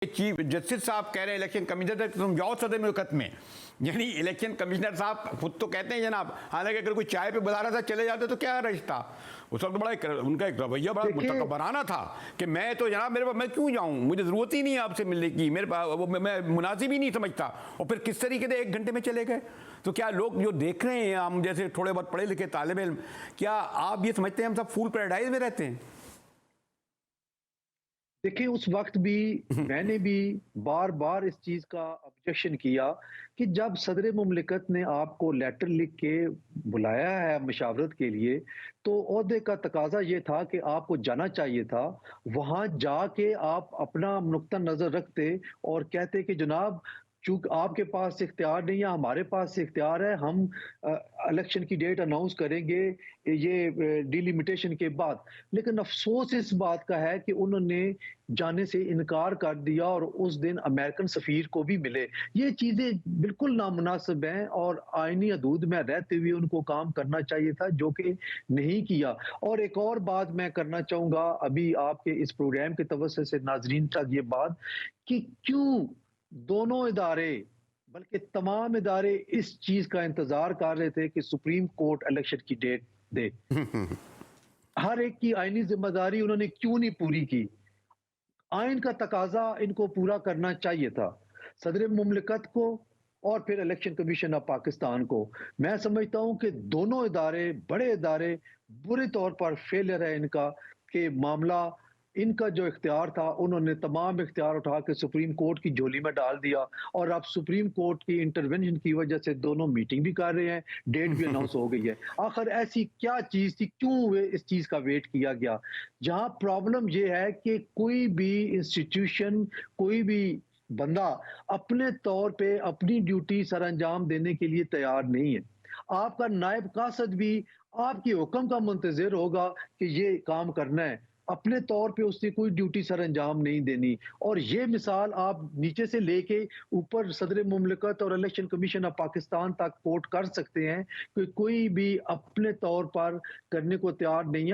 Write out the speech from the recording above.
Chief justice साहब कह रहे हैं इलेक्शन कमिश्नर तुम जाओ सदर मुल्कत में, यानी इलेक्शन कमिश्नर साहब खुद तो कहते हैं जनाब, हालांकि अगर कोई चाय पे बुला रहा था चले जाते तो क्या रिश्ता। उस वक्त बड़ा उनका एक रवैया बड़ा मुतकब्बराना था कि मैं तो जनाब मेरे पास मैं क्यों जाऊं, मुझे ज़रूरत ही नहीं है आपसे मिलने की, मेरे पास वो मैं मुनासिब ही नहीं समझता। और फिर किस तरीके से 1 घंटे में चले गए। तो क्या लोग जो देख रहे हैं, हम जैसे थोड़े बहुत पढ़े लिखे तालिब इल्म, क्या आप ये समझते हैं हम सब फूल पैराडाइज में रहते हैं? देखिए, उस वक्त भी मैंने भी बार बार इस चीज का ऑब्जेक्शन किया कि जब सदर मुमलिकत ने आपको लेटर लिख के बुलाया है मशावरत के लिए, तो ओहदे का तकाजा ये था कि आपको जाना चाहिए था। वहां जाके आप अपना नुक्ता नजर रखते और कहते कि जनाब, चूंकि आपके पास इख्तियार नहीं है, हमारे पास इख्तियार है, हम इलेक्शन की डेट अनाउंस करेंगे ये डिलिमिटेशन के बाद। लेकिन अफसोस इस बात का है कि उन्होंने जाने से इनकार कर दिया और उस दिन अमेरिकन सफीर को भी मिले। ये चीजें बिल्कुल नामुनासिब हैं और आईनी हदूद में रहते हुए उनको काम करना चाहिए था, जो कि नहीं किया। और एक और बात मैं करना चाहूंगा अभी आपके इस प्रोग्राम के तवज्जो से नाजरीन तक, ये बात कि क्यों दोनों इदारे बल्कि तमाम इदारे इस चीज का इंतजार कर रहे थे कि सुप्रीम कोर्ट इलेक्शन की डेट दे। हर एक की आईनी जिम्मेदारी उन्होंने क्यों नहीं पूरी की? आइन का तकाजा इनको पूरा करना चाहिए था, सदर मुमलिकत को और फिर इलेक्शन कमीशन ऑफ पाकिस्तान को। मैं समझता हूं कि दोनों इदारे, बड़े इदारे, बुरे तौर पर फेलियर है इनका, कि मामला इनका जो इख्तियार था उन्होंने तमाम इख्तियार उठा के सुप्रीम कोर्ट की झोली में डाल दिया। और अब सुप्रीम कोर्ट की इंटरवेंशन की वजह से दोनों मीटिंग भी कर रहे हैं, डेट भी अनाउंस हो गई है। आखिर ऐसी क्या चीज थी, क्यों इस चीज का वेट किया गया? जहां प्रॉब्लम यह है कि कोई भी इंस्टीट्यूशन, कोई भी बंदा अपने तौर पे अपनी ड्यूटी सर अंजाम देने के लिए तैयार नहीं है। आपका नायब कासद भी आपके हुक्म का मुंतजिर होगा कि ये काम करना है, अपने तौर पे उसने कोई ड्यूटी सर अंजाम नहीं देनी। और ये मिसाल आप नीचे से लेके ऊपर सदर मुमलिकत और इलेक्शन कमीशन ऑफ पाकिस्तान तक कोट कर सकते हैं कि कोई भी अपने तौर पर करने को तैयार नहीं है।